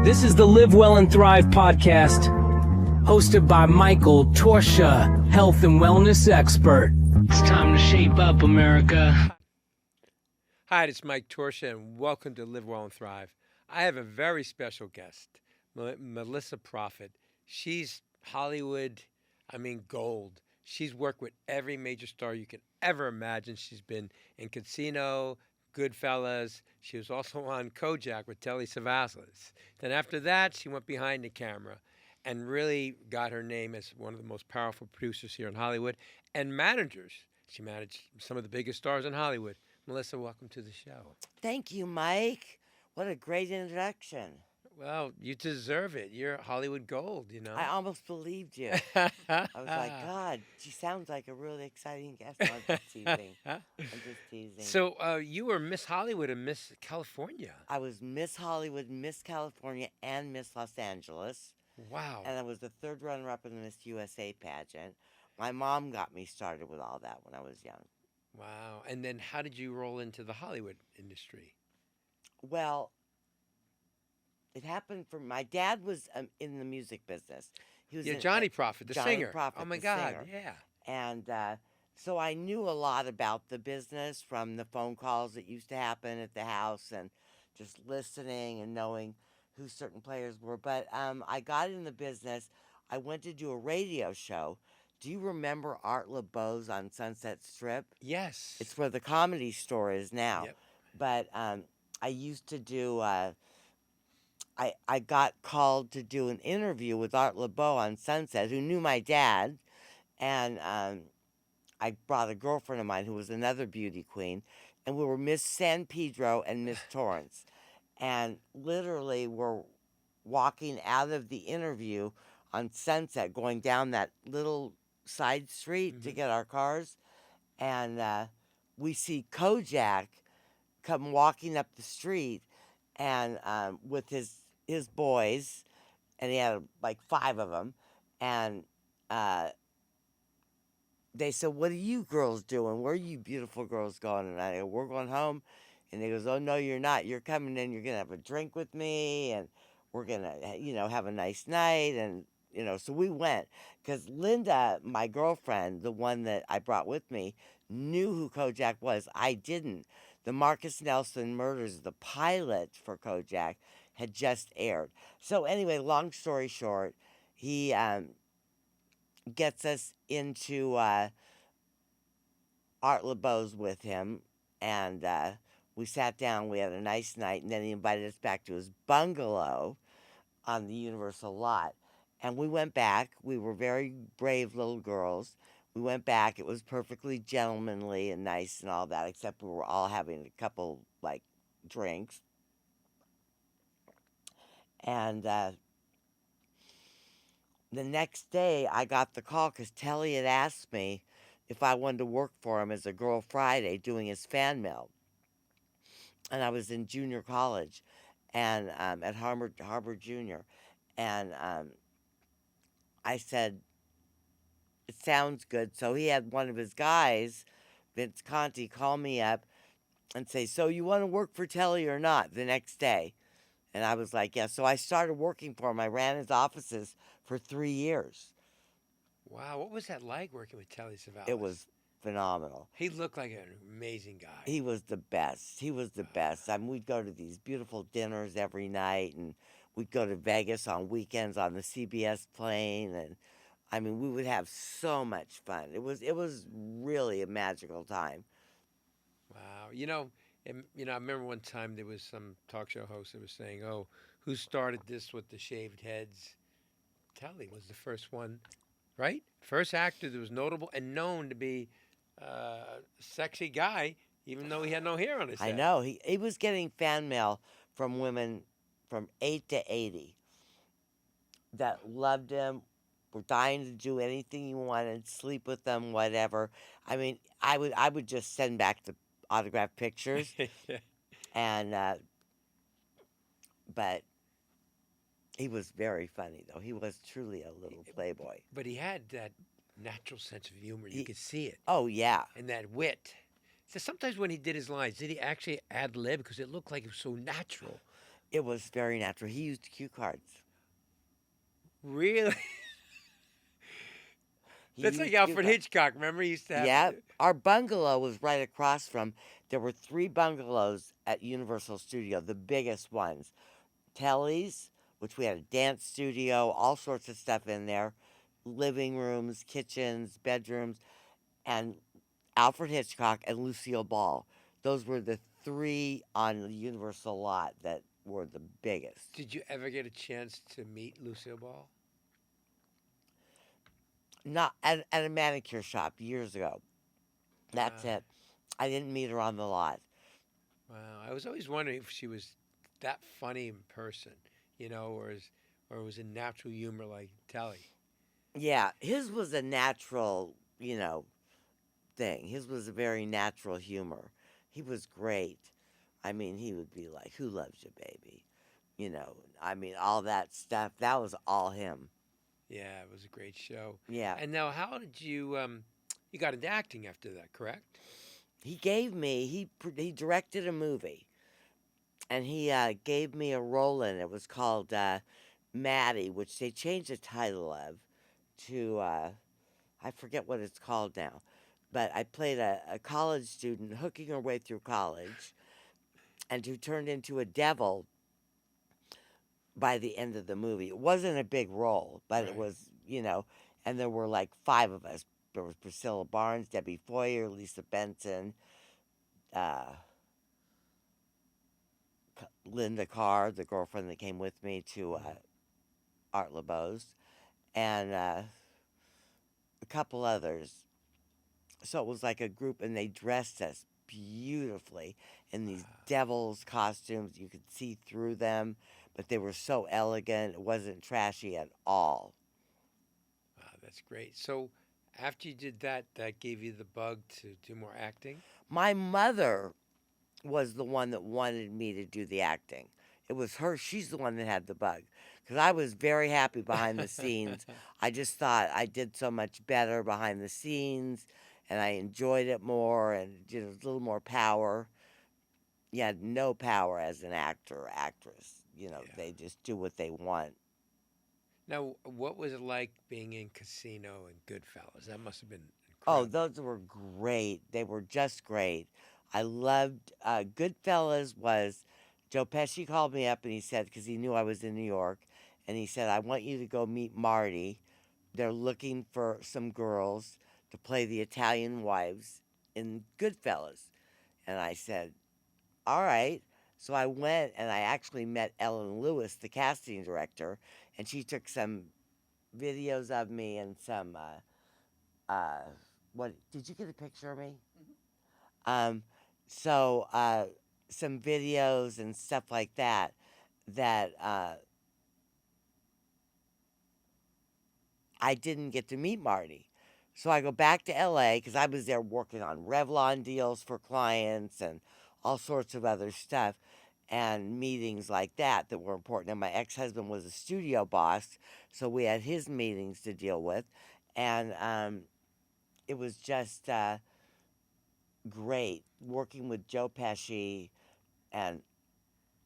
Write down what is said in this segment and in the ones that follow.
This is the Live Well and Thrive podcast, hosted by Michael Torchia, health and wellness expert. It's time to shape up, America. Hi, it's Mike Torchia, and welcome to Live Well and Thrive. I have a very special guest, Melissa Prophet. She's Hollywood, gold. She's worked with every major star you can ever imagine. She's been in Casino, Goodfellas. She was also on Kojak with Telly Savalas. Then after that, she went behind the camera and really got her name as one of the most powerful producers here in Hollywood and managers. She managed some of the biggest stars in Hollywood. Melissa, welcome to the show. Thank you, Mike. What a great introduction. Well, you deserve it. You're Hollywood gold, you know. I almost believed you. I was like, God, she sounds like a really exciting guest. I'm just teasing. So you were Miss Hollywood and Miss California. I was Miss Hollywood, Miss California, and Miss Los Angeles. Wow. And I was the third runner-up in the Miss USA pageant. My mom got me started with all that when I was young. Wow. And then how did you roll into the Hollywood industry? Well, it happened for my dad was in the music business. He was Johnny Prophet, the Johnny singer. Prophet, Oh my the God, singer. yeah. And so I knew a lot about the business from the phone calls that used to happen at the house and just listening and knowing who certain players were. But I got in the business. I went to do a radio show. Do you remember Art LeBeau's on Sunset Strip? Yes. It's where the Comedy Store is now. Yep. But I used to do... I got called to do an interview with Art LeBeau on Sunset, who knew my dad, and I brought a girlfriend of mine who was another beauty queen, and we were Miss San Pedro and Miss Torrance, and literally we're walking out of the interview on Sunset, going down that little side street to get our cars, and we see Kojak come walking up the street, and with his boys, and he had like 5 of them, and they said, "What are you girls doing? Where are you beautiful girls going?" And I go, "We're going home." And he goes, "Oh, no, you're not. You're coming in. You're going to have a drink with me, and we're going to, have a nice night." And, so we went. Because Linda, my girlfriend, the one that I brought with me, knew who Kojak was. I didn't. The Marcus Nelson Murders, the pilot for Kojak, had just aired. So anyway, long story short, he gets us into Art LeBeau's with him, and we sat down, we had a nice night, and then he invited us back to his bungalow on the Universal lot. And we went back. We were very brave little girls. We went back. It was perfectly gentlemanly and nice and all that, except we were all having a couple, drinks. And the next day, I got the call because Telly had asked me if I wanted to work for him as a Girl Friday doing his fan mail. And I was in junior college and at Harvard Junior. And I said, "It sounds good." So he had one of his guys, Vince Conti, call me up and say, "So you want to work for Telly or not?" the next day. And I was like, "Yeah." So I started working for him. I ran his offices for 3 years. Wow, what was that like working with Telly Savalas? It was phenomenal. He looked like an amazing guy. He was the best. He was the best. We'd go to these beautiful dinners every night, and we'd go to Vegas on weekends on the CBS plane, and we would have so much fun. It was really a magical time. Wow. I remember one time there was some talk show host that was saying, "Oh, who started this with the shaved heads?" Telly was the first one, right? First actor that was notable and known to be a sexy guy, even though he had no hair on his head. I know. He was getting fan mail from women from 8 to 80 that loved him, were dying to do anything he wanted, sleep with them, whatever. I would just send back the autographed pictures, and but he was very funny, though. He was truly a little playboy. But he had that natural sense of humor. You could see it. Oh, yeah. And that wit. So sometimes when he did his lines, did he actually ad-lib? Because it looked like it was so natural. It was very natural. He used cue cards. Really? He That's like used cue Alfred cards. Hitchcock. Remember, he used to have. Yeah, our bungalow was right across from. There were 3 bungalows at Universal Studio, the biggest ones. Telly's, which we had a dance studio, all sorts of stuff in there, living rooms, kitchens, bedrooms, and Alfred Hitchcock and Lucille Ball. Those were the 3 on the Universal lot that were the biggest. Did you ever get a chance to meet Lucille Ball? Not at a manicure shop years ago. That's Wow. it. I didn't meet her on the lot. Wow. I was always wondering if she was that funny in person, or was it natural humor like Telly? Yeah, his was a natural, thing. His was a very natural humor. He was great. I mean, he would be like, "Who loves you, baby?" I mean, all that stuff. That was all him. Yeah, it was a great show. Yeah. And now, how did you got into acting after that? Correct? He directed a movie, and he gave me a role in it. It was called Maddie, which they changed the title of to I forget what it's called now. But I played a college student hooking her way through college, and who turned into a devil by the end of the movie. It wasn't a big role, but it Right. was, and there were like 5 of us. There was Priscilla Barnes, Debbie Foyer, Lisa Benson, uh, Linda Carr, the girlfriend that came with me to Art LeBeau's, and a couple others. So it was like a group, and they dressed us beautifully in these devil's costumes. You could see through them, but they were so elegant. It wasn't trashy at all. Wow, that's great. So, after you did that, that gave you the bug to do more acting. My mother was the one that wanted me to do the acting. It was her. She's the one that had the bug. Because I was very happy behind the scenes. I just thought I did so much better behind the scenes, and I enjoyed it more, and a little more power. You had no power as an actor or actress. Yeah. They just do what they want. Now, what was it like being in Casino and Goodfellas? That must have been Oh, incredible. those were great. They were just great. I loved Goodfellas was Joe Pesci called me up and he said, because he knew I was in New York, and he said, "I want you to go meet Marty. They're looking for some girls to play the Italian wives in Goodfellas." And I said, "All right." So I went and I actually met Ellen Lewis, the casting director, and she took some videos of me and some what did you get a picture of me? Um, so some videos and stuff like that I didn't get to meet Marty. So I go back to LA because I was there working on Revlon deals for clients and all sorts of other stuff and meetings like that were important. And my ex husband was a studio boss, so we had his meetings to deal with. And it was just great working with Joe Pesci and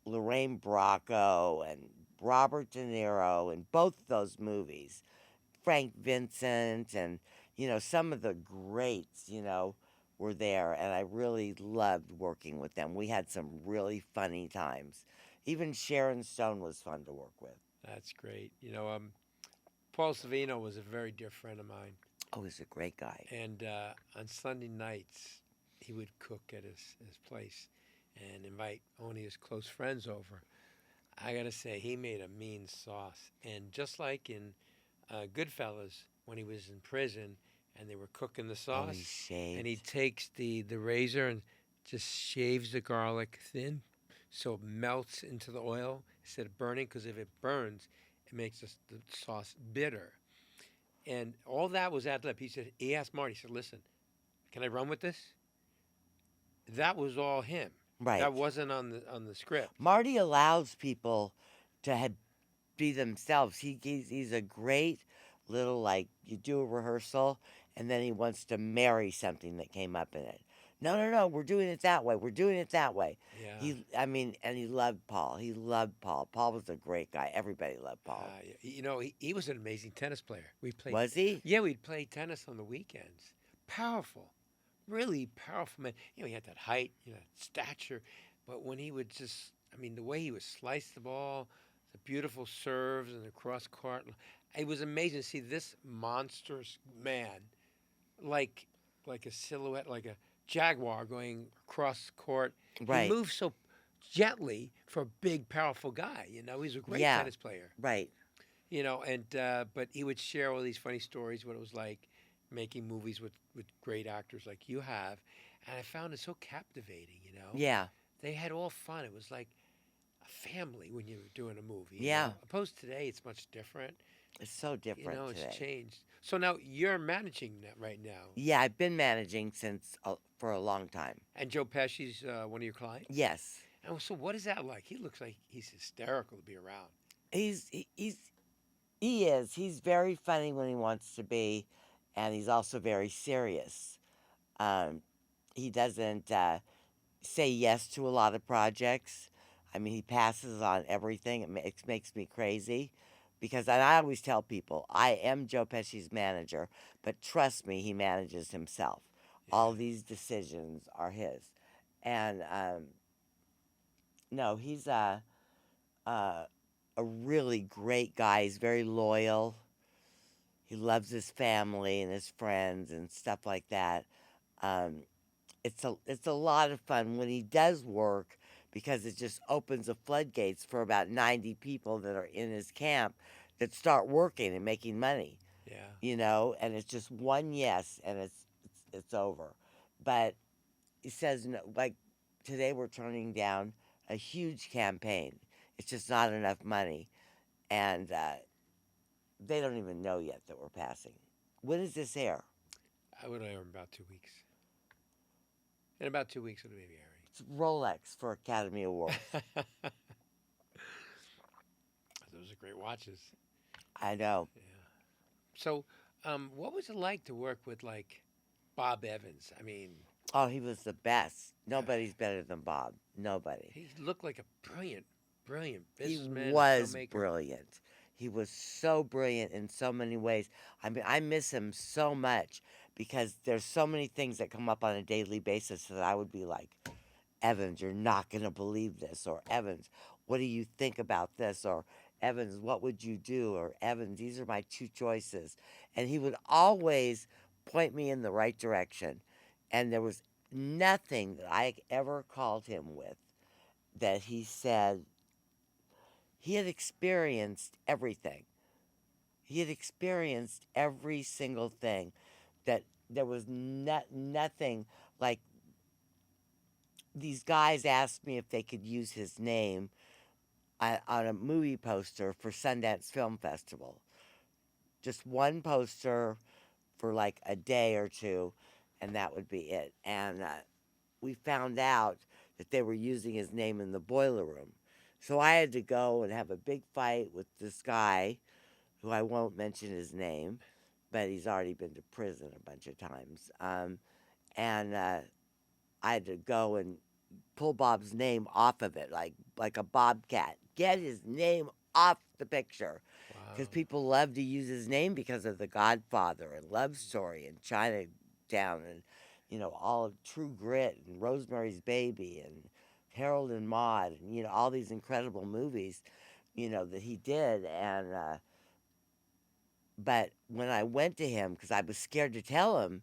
Lorraine Bracco and Robert De Niro in both of those movies. Frank Vincent and, some of the greats, were there. And I really loved working with them. We had some really funny times. Even Sharon Stone was fun to work with. That's great. Paul Savino was a very dear friend of mine, Oh, he's a great guy. and on Sunday nights, he would cook at his place and invite only his close friends over. I gotta say, he made a mean sauce, and just like in Goodfellas, when he was in prison and they were cooking the Oh, he sauce, and he shaved. takes the razor and just shaves the garlic thin so it melts into the oil instead of burning, because if it burns, it makes the sauce bitter. And all that was ad lib. He asked Marty, he said, "Listen, can I run with this?" That was all him. Right. That wasn't on the script. Marty allows people to be themselves. He's a great little, like, you do a rehearsal and then he wants to marry something that came up in it. No, no, no, we're doing it that way. We're doing it that way. Yeah. I mean, and he loved Paul. He loved Paul. Paul was a great guy. Everybody loved Paul. Yeah. You know, he was an amazing tennis player. We played, Was he? yeah, we'd play tennis on the weekends. Powerful, really powerful man. You know, he had that height, you know, stature, but when he would just, I mean, the way he would slice the ball, the beautiful serves and the cross court, it was amazing to see this monstrous man, like like a silhouette, like a jaguar going across court. He Right. moved so gently for a big, powerful guy. You know, he's a great Yeah. tennis player. Right. You know, and but he would share all these funny stories, what it was like making movies with great actors like you have, and I found it so captivating. You know, Yeah. they had all fun. It was like a family when you were doing a movie. You Yeah. know? Opposed to today, it's much different. It's so You different know, it's today. changed. So now you're managing that right now, Yeah, I've been managing since for a long time. and Joe Pesci's one of your clients. Yes. And so, what is that like? He looks like he's hysterical to be around. He is. He's very funny when he wants to be, and he's also very serious. Um, he doesn't say yes to a lot of projects. I mean, he passes on everything. Makes me crazy because and I always tell people I am Joe Pesci's manager, but trust me, he manages himself. Yeah. All these decisions are his, and no, he's a a really great guy. He's very loyal. He loves his family and his friends and stuff like that. Um, it's a lot of fun when he does work because it just opens the floodgates for about 90 people that are in his camp that start working and making money, Yeah. and it's just one yes and it's over. But he says no, like today we're turning down a huge campaign. It's just not enough money, and they don't even know yet that we're passing. When is this air? I would air in about 2 weeks. In about 2 weeks, it'll be It's Rolex for Academy Awards. airing. Those are great watches. I know. Yeah. So, what was it like to work with like Bob Evans? I mean, Oh, he was the best. Nobody's better than Bob. Nobody. he looked like a brilliant, brilliant He businessman, and was filmmaker. brilliant. He was so brilliant in so many ways. I mean, I miss him so much because there's so many things that come up on a daily basis that I would be like, Evans, you're not going to believe this. Or Evans, what do you think about this? Or Evans, what would you do? Or Evans, these are my two choices. And he would always point me in the right direction. And there was nothing that I ever called him with that he said he had experienced everything. He had experienced every single thing. That there was nothing like these guys asked me if they could use his name on a movie poster for Sundance Film Festival. Just one poster for like a day or two, and that would be it. And we found out that they were using his name in the boiler room. So I had to go and have a big fight with this guy, who I won't mention his name, but he's already been to prison a bunch of times. And I had to go and pull Bob's name off of it, like a bobcat. Get his name off the picture. Because Wow. people love to use his name because of The Godfather and Love Story and Chinatown and, all of True Grit and Rosemary's Baby and Harold and Maude and, all these incredible movies, that he did. And, but when I went to him, because I was scared to tell him,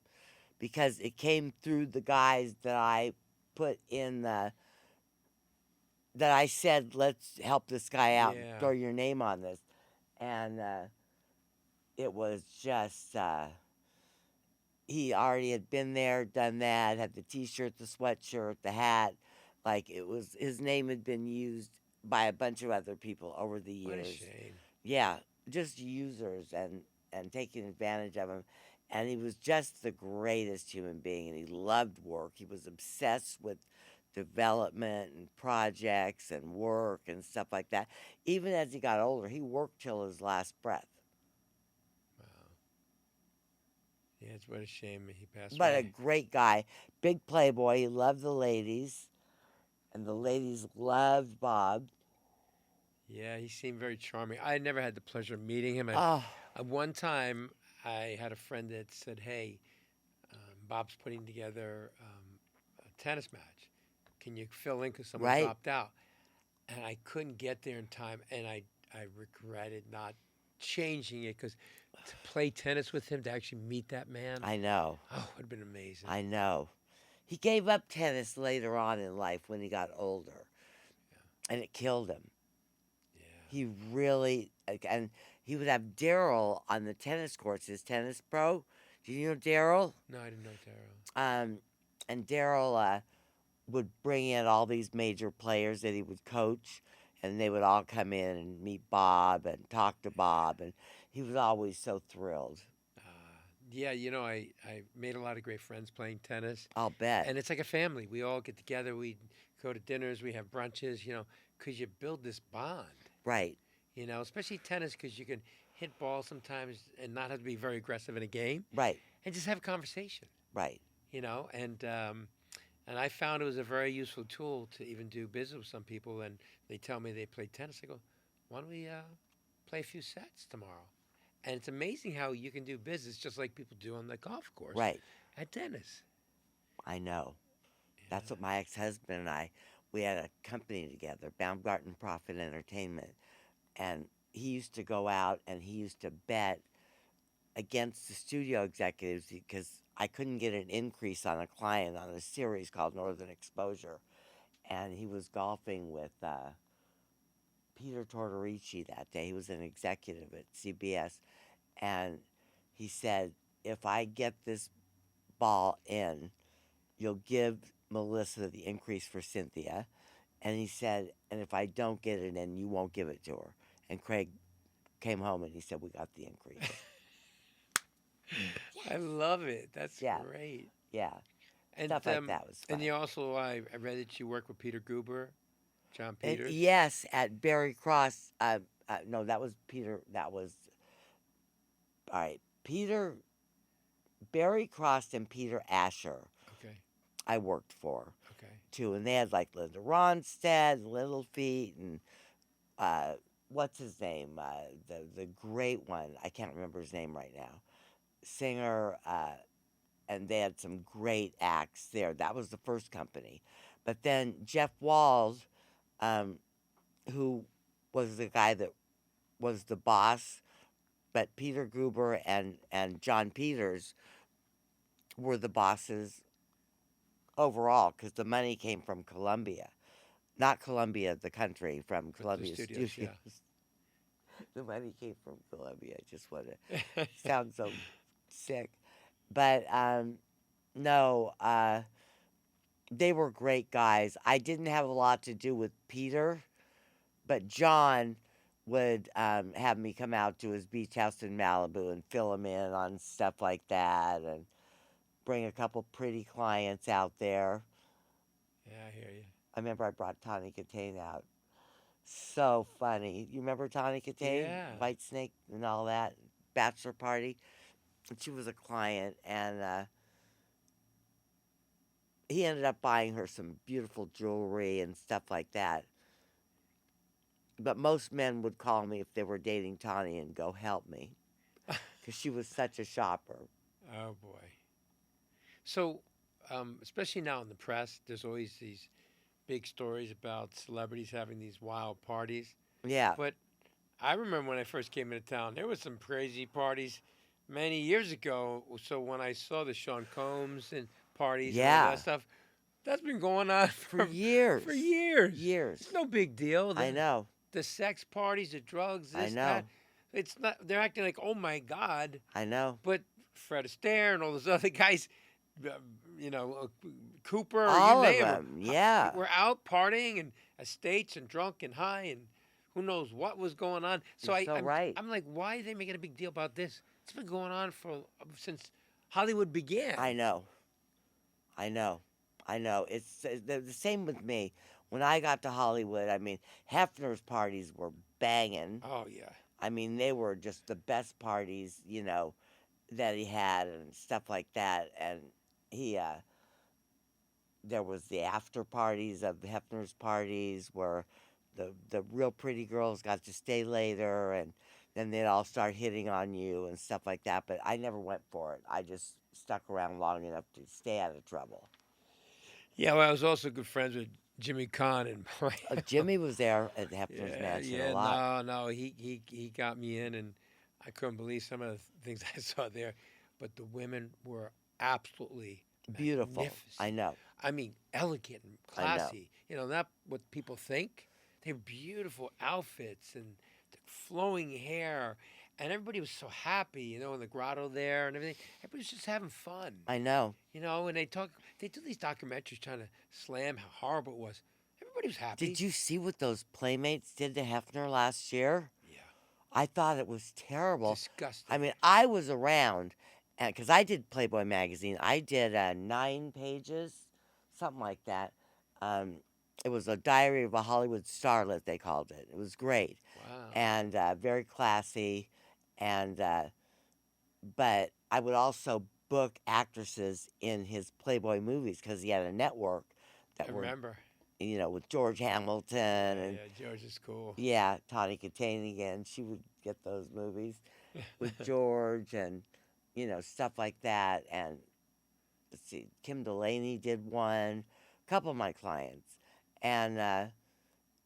because it came through the guys that I put in that I said, let's help this guy out, Yeah. throw your name on this. And it was just, he already had been there, done that, had the t-shirt, the sweatshirt, the hat. Like his name had been used by a bunch of other people over the What a years. shame. Yeah, just users and taking advantage of him. And he was just the greatest human being, and he loved work. He was obsessed with development and projects and work and stuff like that. Even as he got older, he worked till his last breath. Wow. Yeah, it's what a shame he passed But a away. great guy, big playboy. He loved the ladies, and the ladies loved Bob. Yeah, he seemed very charming. I never had the pleasure of meeting him. Oh, One time, I had a friend that said, "Hey, Bob's putting together a tennis match. Can you fill in because someone right. dropped out?" And I couldn't get there in time, and I regretted not changing it because to play tennis with him, to actually meet that man, I know. oh, it would have been amazing. I know. He gave up tennis later on in life when he got older, and it killed him. Yeah. He really, and he would have Daryl on the tennis courts, his tennis pro. Do you know Daryl? No, I didn't know Daryl. And Daryl would bring in all these major players that he would coach, and they would all come in and meet Bob and talk to Bob, and he was always so thrilled. Yeah, I made a lot of great friends playing tennis, I'll bet. and it's like a family. We all get together. We go to dinners. We have brunches. Because you build this bond. Right, Especially tennis, because you can hit balls sometimes and not have to be very aggressive in a game, right, and just have a conversation. right. And I found it was a very useful tool to even do business with some people. And they tell me they play tennis. I go, why don't we play a few sets tomorrow? And it's amazing how you can do business just like people do on the golf course Right. at tennis. I know. That's what my ex-husband and we had a company together, Baumgarten Profit Entertainment, and he used to go out and he used to bet against the studio executives because I couldn't get an increase on a client on a series called Northern Exposure, and he was golfing with Peter Tortorici that day. He was an executive at CBS, and he said, "If I get this ball in, you'll give Melissa the increase for Cynthia." And he said, "And if I don't get it in, you won't give it to her." And Craig came home and he said, "We got the increase." I love it. That's Yeah. great. Yeah. And Stuff like that was fun. and you also I read that you work with Peter Guber, John And Peters. yes, at Barry Cross. No, that was Peter. That was all right. Peter, Barry Cross, and Peter Asher. Okay. I worked for Okay. too, and they had like Linda Ronstadt, Little Feet, and what's his name? The great one. I can't remember his name right now. Singer. And they had some great acts there. That was the first company. But then Jeff Walls, who was the guy that was the boss, but Peter Gruber and John Peters were the bosses overall because the money came from Columbia. Not Columbia, the country, from But the Columbia studios, Studios. yeah. The money came from Columbia. I just want to sound so sick. But no, they were great guys. I didn't have a lot to do with Peter, but John would have me come out to his beach house in Malibu and fill him in on stuff like that and bring a couple pretty clients out there. Yeah, I hear you. I remember I brought Tawny Katane out. So funny. You remember Tawny Katane? Yeah. White Snake and all that? Bachelor party. And she was a client, and he ended up buying her some beautiful jewelry and stuff like that. But most men would call me if they were dating Tawny and go, "Help me," because she was such a shopper. Oh boy. So, especially now in the press, there's always these big stories about celebrities having these wild parties. Yeah, But I remember when I first came into town, there was some crazy parties many years ago. So when I saw the Sean Combs and parties and all Yeah. that stuff, that's been going on for years. for years. Years. It's no big deal. I know. The sex parties, the drugs, I this, know. that. It's not. They're acting like, oh my God. I know. But Fred Astaire and all those other guys, uh, Cooper, All you of name them. Yeah. We're out partying and estates and drunk and high and who knows what was going on. So You're so right. I'm like, why are they making a big deal about this? It's been going on since Hollywood began. I know. I know. I know. It's the same with me. When I got to Hollywood, I mean, Hefner's parties were banging. Oh yeah. I mean, they were just the best parties, that he had and stuff like that. And he, there was the after parties of Hefner's parties where the real pretty girls got to stay later, and then they'd all start hitting on you and stuff like that. But I never went for it. I just stuck around long enough to stay out of trouble. Yeah, well, I was also good friends with Jimmy Kahn and Jimmy was there at Hefner's mansion a lot. no, he got me in, and I couldn't believe some of the things I saw there. But the women were absolutely Beautiful. magnificent. I know. I mean, elegant and I know. classy. You know, not what people think. They were beautiful outfits and the flowing hair, and everybody was so happy. You know, in the grotto there and everything. Everybody was just having fun. I know. You know, and they do these documentaries trying to slam how horrible it was. Everybody was happy. Did you see what those playmates did to Hefner last year? Yeah. I thought it was terrible. Disgusting. I mean, I was around, because I did Playboy magazine. I did 9 pages, something like that. It was a diary of a Hollywood starlet, they called it. It was great. Wow. And very classy. And but I would also book actresses in his Playboy movies because he had a network that I were, remember. with George Hamilton and Yeah, George is cool. yeah, Tawny Katanian. She would get those movies with George and stuff like that. And let's see, Kim Delaney did one. A couple of my clients, and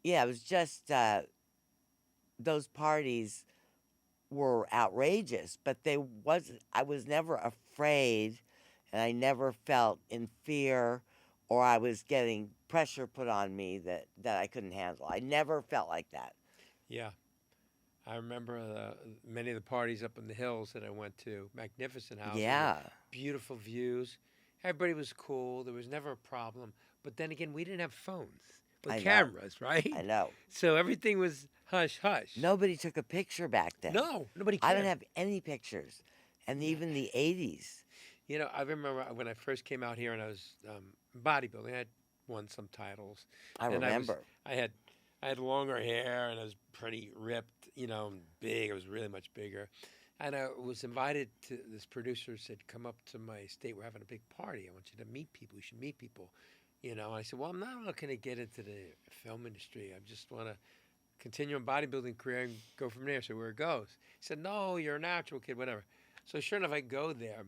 yeah, it was just those parties were outrageous, but I was never afraid, and I never felt in fear, or I was getting pressure put on me that I couldn't handle. I never felt like that. Yeah. I remember many of the parties up in the hills that I went to. Magnificent houses. Yeah. Beautiful views. Everybody was cool. There was never a problem. But then again, we didn't have phones with I know. cameras, right? I know. So everything was hush hush. Nobody took a picture back then. No, nobody I cared. don't have any pictures. And even the 80s. You know, I remember when I first came out here and I was bodybuilding. I had won some titles. I And remember. I had longer hair and I was pretty ripped, and big. I was really much bigger. And I was invited to, this producer said, come up to my state. We're having a big party. I want you to meet people. You should meet people. And I said, well, I'm not looking to get into the film industry. I just want to continue a bodybuilding career and go from there, see where it goes. He said, no, you're a natural kid, whatever. So sure enough, I go there.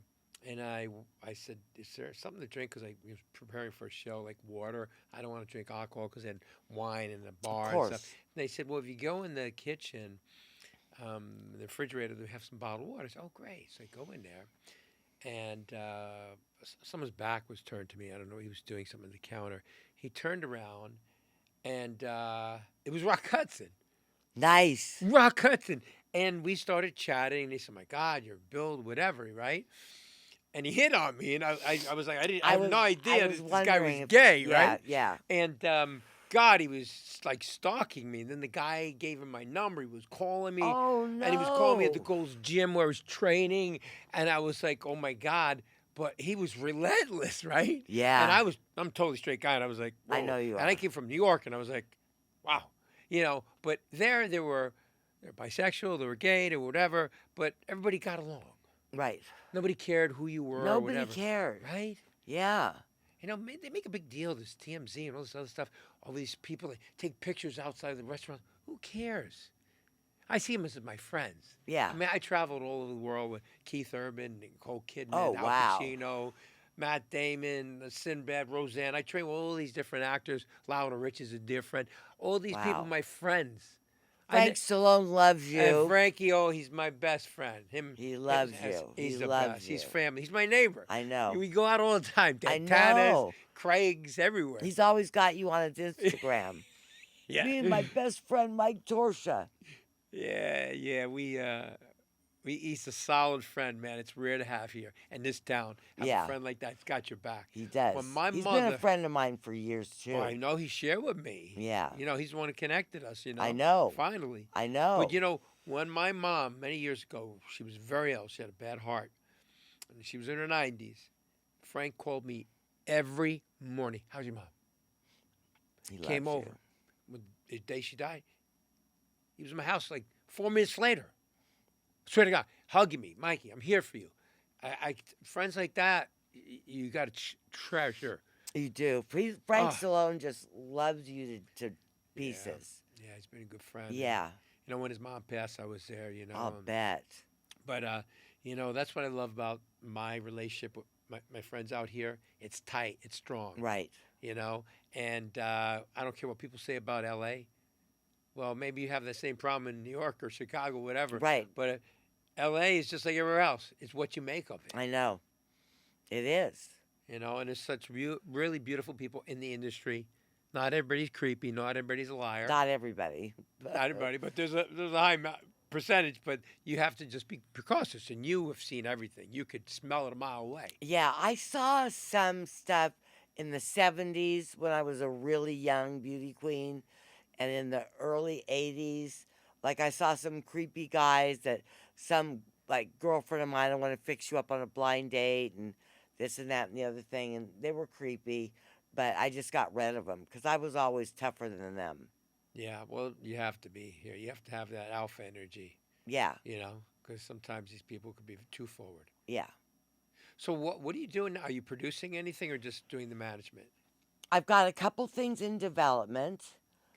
And I said, is there something to drink? Because I was preparing for a show, like water. I don't want to drink alcohol because they had wine in the bar Of and course. stuff. And they said, well, if you go in the kitchen, the refrigerator, they have some bottled water. I said, oh, great. So I go in there, and someone's back was turned to me. I don't know. He was doing something at the counter. He turned around, and it was Rock Hudson. Nice. Rock Hudson. And we started chatting. And he said, my God, you're built, whatever, right? And he hit on me, and I was like, I had no idea this guy was gay, right? Yeah. And God, he was like stalking me. And then the guy gave him my number. He was calling me. Oh, no. And he was calling me at the Gold's Gym where I was training. And I was like, oh my God. But he was relentless, right? Yeah. And I'm a totally straight guy. And I was like, whoa. I know you are. And I came from New York, and I was like, wow. But they're bisexual, they were gay, they were whatever. But everybody got along. Right. Nobody cared who you were or Nobody whatever. cared. Right? Yeah. They make a big deal, this TMZ and all this other stuff. All these people that take pictures outside the restaurant. Who cares? I see them as my friends. Yeah. I mean, I traveled all over the world with Keith Urban, Nicole Kidman, Oh, Al wow. Pacino, Matt Damon, Sinbad, Roseanne. I trained with all these different actors. Lionel Richie is different. All these people, Wow. my friends. Frank Stallone loves you. And Frankie, he's my best friend. He loves him, you. He's He the loves best. He's you. family. He's my neighbor. I know. We go out all the time. I Dantana's, know. Craig's, everywhere. He's always got you on his Instagram. yeah. Me and my best friend Mike Torchia. Yeah. He's a solid friend, man. It's rare to have here in this town. Have Yeah. a friend like that's got your back. He does. When my He's mother, been a friend of mine for years too. I know he shared with me. Yeah. He's the one who connected us. I know. Finally. I know. But when my mom many years ago, she was very ill. She had a bad heart, and she was in her 90s. Frank called me every morning. How's your mom? He Came loves over. The day she died, he was in my house like 4 minutes later. Swear to God, hugging me, Mikey, I'm here for you. Friends like that, you got to treasure. You do. Frank Oh, Stallone just loves you to yeah, pieces. yeah. He's been a good friend. And, Yeah, when his mom passed, I was there. I'll bet. But that's what I love about my relationship with my friends out here. It's tight. It's strong. Right, You know, and I don't care what people say about L.A. Well, maybe you have the same problem in New York or Chicago, whatever. right. But L.A. is just like everywhere else. It's what you make of it. I know. It is. And there's such really beautiful people in the industry. Not everybody's creepy. Not everybody's a liar. Not everybody. Not everybody, but there's a high percentage. But you have to just be precautious. And you have seen everything. You could smell it a mile away. Yeah, I saw some stuff in the 70s when I was a really young beauty queen, and in the early 80s. Like, I saw some creepy guys that some, like, girlfriend of mine, I want to fix you up on a blind date, and this and that and the other thing, and they were creepy, but I just got rid of them because I was always tougher than them. Yeah, well, you have to be here. You have to have that alpha energy, Yeah, because sometimes these people could be too forward. yeah. So what are you doing now? Are you producing anything or just doing the management? I've got a couple things in development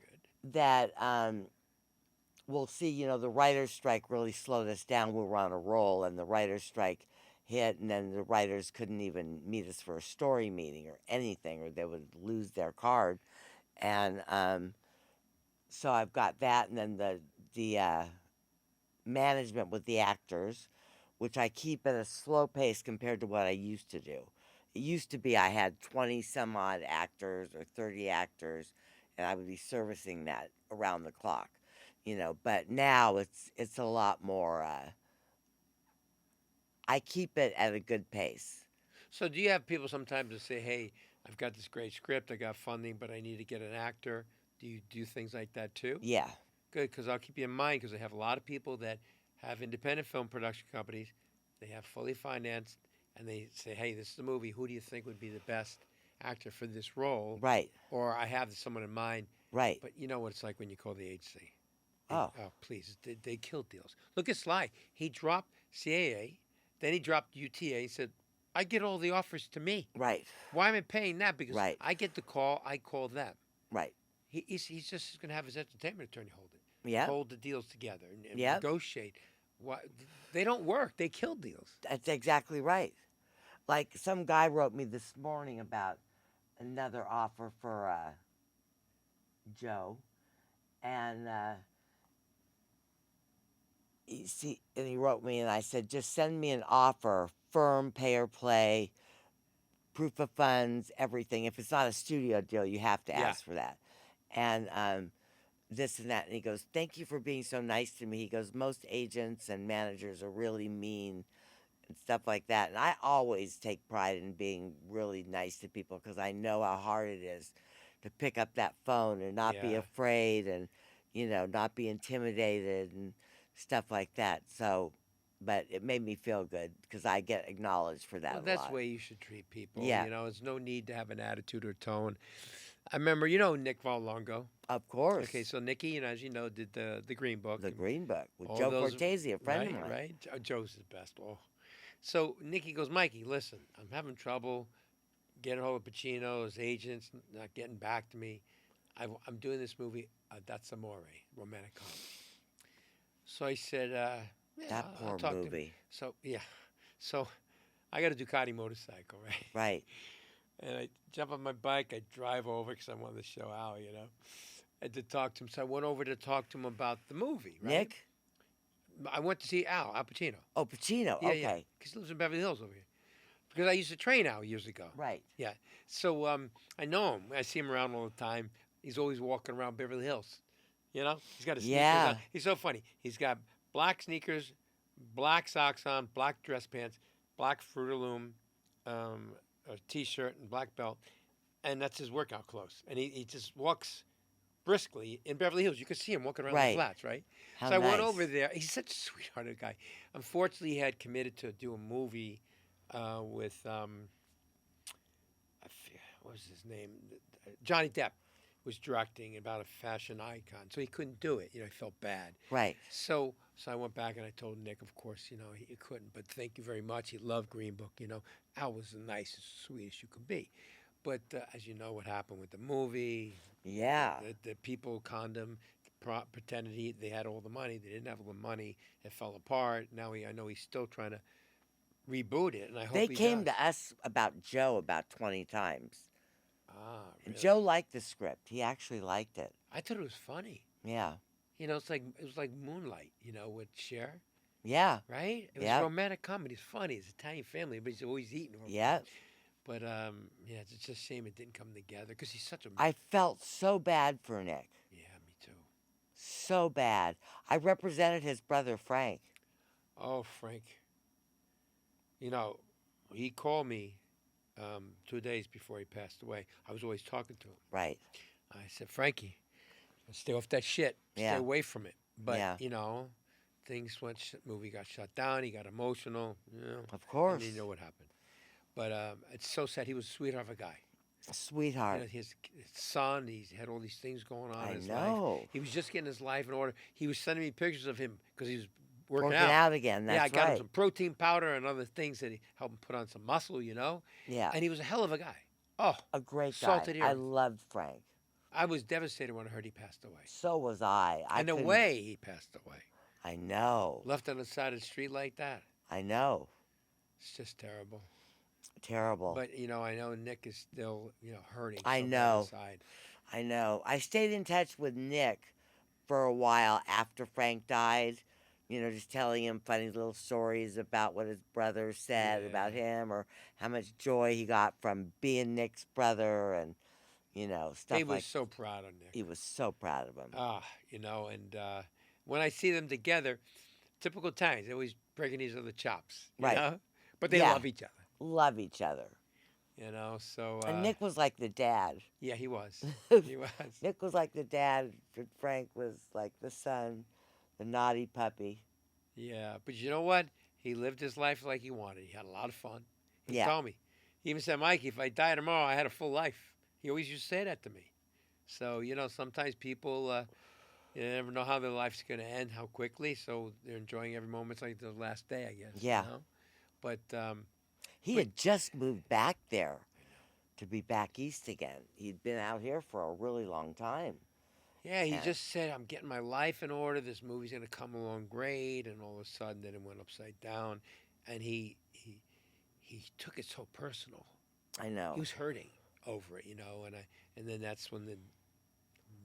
Good. that we'll see. The writer's strike really slowed us down. We were on a roll, and the writer's strike hit, and then the writers couldn't even meet us for a story meeting or anything, or they would lose their card. And so I've got that, and then the management with the actors, which I keep at a slow pace compared to what I used to do. It used to be I had 20 some odd actors or 30 actors, and I would be servicing that around the clock. But now it's a lot more. I keep it at a good pace. So do you have people sometimes that say, "Hey, I've got this great script, I got funding, but I need to get an actor"? Do you do things like that too? Yeah, Good, because I'll keep you in mind because I have a lot of people that have independent film production companies. They have fully financed, and they say, "Hey, this is a movie. Who do you think would be the best actor for this role?" right, Or I have someone in mind. right. But you know what it's like when you call the agency. Oh, Please, they kill deals. Look at Sly. He dropped CAA, then he dropped UTA. He said, "I get all the offers to me. right, Why am I paying that? Because right, I get the call. I call them." right. He's just going to have his entertainment attorney hold it, Yep, hold the deals together, and yep. negotiate. Why they don't work? They kill deals. That's exactly right. Like, some guy wrote me this morning about another offer for Joe, and he wrote me, and I said, just send me an offer, firm, pay or play, proof of funds, everything. If it's not a studio deal, you have to Yeah. ask for that. And this and that. And he goes, thank you for being so nice to me. He goes, most agents and managers are really mean and stuff like that. And I always take pride in being really nice to people because I know how hard it is to pick up that phone and not be Yeah. afraid and, not be intimidated and stuff like that. So, but it made me feel good because I get acknowledged for that Well, a that's lot. the way you should treat people. Yeah. There's no need to have an attitude or tone. I remember, Nick Valongo. Of course. Okay, so Nicky, as you know, did the Green Book. The Green Book with all Joe those- Cortese, a friend right, of mine. right. Joe's the best. Oh. So Nicky goes, Mikey, listen, I'm having trouble getting hold of Pacino, his agents not getting back to me. I'm doing this movie, That's Amore, romantic comedy. So I said, yeah, That I'll poor talk to him. movie. So, yeah. So I got a Ducati motorcycle, right? Right. And I jump on my bike, I drive over because I wanted to show Al, and to talk to him. So I went over to talk to him about the movie, right? Nick? I went to see Al Pacino. Oh, Pacino. Yeah, Okay. because he lives in Beverly Hills over here. Because I used to train Al years ago. Right. Yeah. So I know him. I see him around all the time. He's always walking around Beverly Hills. He's got his sneakers Yeah. on. He's so funny. He's got black sneakers, black socks on, black dress pants, black Fruit of Loom, a T-shirt and black belt, and that's his workout clothes. And he just walks briskly in Beverly Hills. You can see him walking around Right. the flats, right? How So I nice. went over there. He's such a sweethearted guy. Unfortunately, he had committed to do a movie with what was his name? Johnny Depp was directing about a fashion icon, so he couldn't do it. He felt bad. Right. So So I went back and I told Nick, of course, he couldn't, but thank you very much. He loved Green Book. Al was the nicest, sweetest you could be. But as you know, what happened with the movie, Yeah. the people conned him, pretended they had all the money. They didn't have all the money. It fell apart. Now I know he's still trying to reboot it, and I hope They he came does. to us about Joe about 20 times. Ah, And really? Joe liked the script. He actually liked it. I thought it was funny. Yeah. It was like Moonlight, with Cher, Yeah. right? It was Yeah. romantic comedy. It's funny. It's Italian family, but he's always eating. Yeah. But yeah, it's just a shame it didn't come together because he's such a. I felt so bad for Nick. Yeah, me too. So bad. I represented his brother Frank. Oh, Frank. He called me 2 days before he passed away. I was always talking to him. Right. I said, Frankie, stay off that shit. Stay Yeah. away from it. But, Yeah. things went, movie got shut down. He got emotional. Of course. And you know what happened. But it's so sad. He was a sweetheart of a guy. Sweetheart. His son, he had all these things going on I in his know. life. He was just getting his life in order. He was sending me pictures of him because he was Working out again. That's yeah, I got him right. some protein powder and other things that helped him put on some muscle, Yeah. And he was a hell of a guy. Oh, A great guy. salted I earth. loved Frank. I was devastated when I heard he passed away. So was I. And the couldn't- way he passed away. I know. Left on the side of the street like that. I know. It's just terrible. Terrible. But, I know Nick is still, hurting. I somewhere know. inside. I know. I stayed in touch with Nick for a while after Frank died. Just telling him funny little stories about what his brother said about him or how much joy he got from being Nick's brother and, stuff He was like so proud of Nick. He was so proud of him. And when I see them together, typical times, they're always breaking each other chops, you Right. know? But they Yeah. love each other, Love each other. So... And Nick was like the dad. Yeah, he was. He was. Nick was like the dad, and Frank was like the son, the naughty puppy. Yeah, but you know what? He lived his life like he wanted. He had a lot of fun. He Yeah. told me. He even said, Mikey, if I die tomorrow, I had a full life. He always used to say that to me. So, sometimes people, you never know how their life's going to end, how quickly. So they're enjoying every moment. It's like the last day, I guess. Yeah. But He had just moved back there to be back east again. He'd been out here for a really long time. yeah, he Yeah. just said, I'm getting my life in order. This movie's going to come along great. And all of a sudden, then it went upside down. And he took it so personal. I know. He was hurting over it, and then that's when the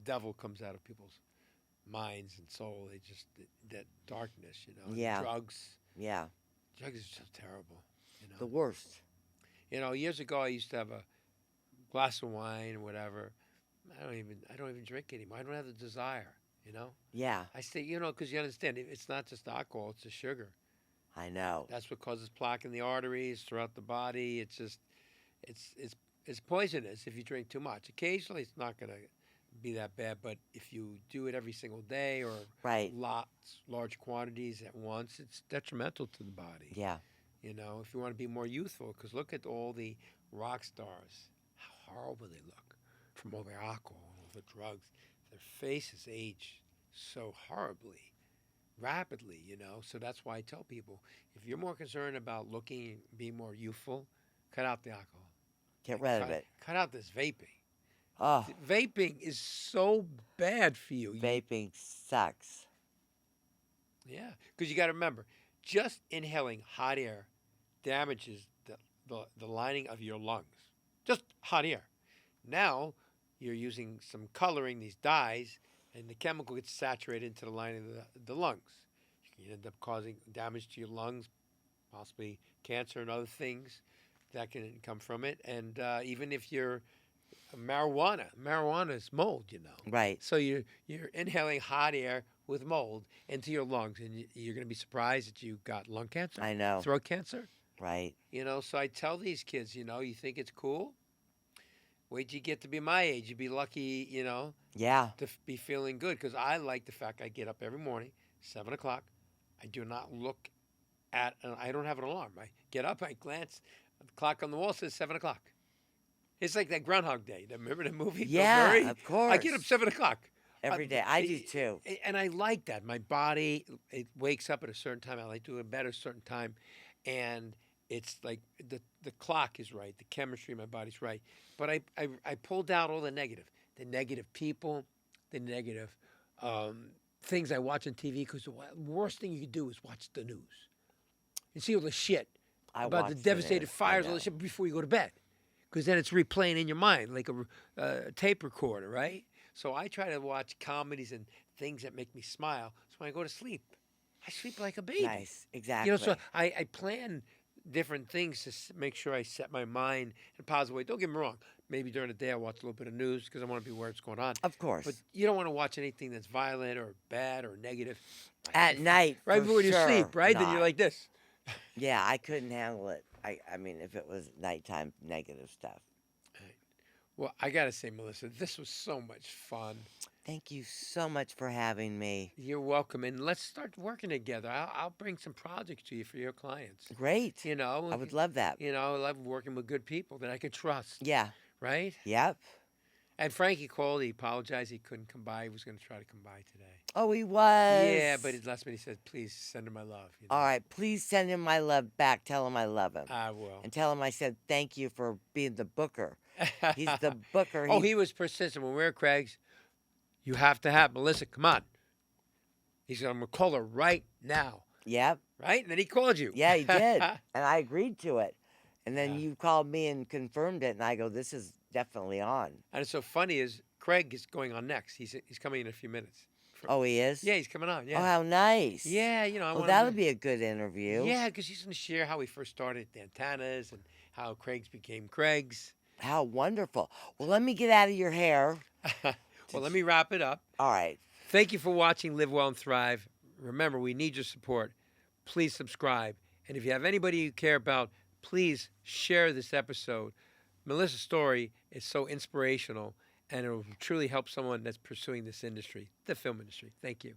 devil comes out of people's minds and soul. They just that darkness, Yeah. Drugs Yeah. are so terrible, The worst. Years ago I used to have a glass of wine or whatever. I don't even drink anymore. I don't have the desire, Yeah. I say, because you understand, it's not just alcohol; it's the sugar. I know. That's what causes plaque in the arteries throughout the body. It's just, it's poisonous if you drink too much. Occasionally, it's not going to be that bad, but if you do it every single day or Right. large quantities at once, it's detrimental to the body. Yeah. If you want to be more youthful, because look at all the rock stars, how horrible they look from all the alcohol, all the drugs. Their faces age so horribly, rapidly, So that's why I tell people, if you're more concerned about looking, being more youthful, cut out the alcohol. Get rid of it. Cut out this vaping. Oh, Vaping is so bad for you. vaping sucks. Yeah, because you got to remember, just inhaling hot air damages the lining of your lungs. Just hot air. Now you're using some coloring, these dyes, and the chemical gets saturated into the lining of the lungs. You can end up causing damage to your lungs, possibly cancer and other things that can come from it. And even if you're marijuana is mold, Right. So you're inhaling hot air with mold into your lungs, and you're going to be surprised that you got lung cancer, I know. throat cancer. Right. So I tell these kids, you think it's cool? Wait till you get to be my age. You'd be lucky, Yeah. to be feeling good. Because I like the fact I get up every morning, 7 o'clock. I do not look at, I don't have an alarm. I get up, I glance, the clock on the wall says 7 o'clock. It's like that Groundhog Day. Remember the movie? Bill Yeah, Murray? of course. I get up 7 o'clock. every day. I do too. And I like that. My body, it wakes up at a certain time. I like to go to bed at a certain time. And it's like the clock is right. The chemistry in my body's right. But I pulled out all the negative people, the negative things I watch on TV. Because the worst thing you can do is watch the news. You see all the shit about the devastated fires, all the shit before you go to bed. Because then it's replaying in your mind like a tape recorder, right? So I try to watch comedies and things that make me smile. So when I go to sleep, I sleep like a baby. Nice, exactly. So I plan different things to make sure I set my mind in a positive way. Don't get me wrong. Maybe during the day I watch a little bit of news because I want to be aware of what's going on. Of course. But you don't want to watch anything that's violent or bad or negative. At night, right before you sleep, right? Not. Then you're like this. Yeah, I couldn't handle it. I mean, if it was nighttime negative stuff. Well, I got to say, Melissa, this was so much fun. Thank you so much for having me. You're welcome. And let's start working together. I'll bring some projects to you for your clients. Great. I would love that. I love working with good people that I can trust. Yeah. Right? Yep. And Frankie called. He apologized. He couldn't come by. He was going to try to come by today. Oh, he was? Yeah, but last minute he said, please send him my love. All right. Please send him my love back. Tell him I love him. I will. And tell him I said thank you for being the booker. He's the booker. He was persistent. When we were at Craig's, you have to have Melissa, come on. He said, I'm going to call her right now. Yep. Right? And then he called you. Yeah, he did. And I agreed to it. And then you called me and confirmed it. And I go, this is definitely on. And it's so funny is Craig is going on next. He's coming in a few minutes. Oh, he is? Yeah, he's coming on. Yeah. Oh, how nice. Yeah, Well, that'll be a good interview. Yeah, because he's going to share how he first started at the Antennas and how Craig's became Craig's. How wonderful. Well, let me get out of your hair. Well, let me wrap it up. All right. Thank you for watching Live Well and Thrive. Remember, we need your support. Please subscribe. And if you have anybody you care about, please share this episode. Melissa's story is so inspirational, and it will truly help someone that's pursuing this industry, the film industry. Thank you.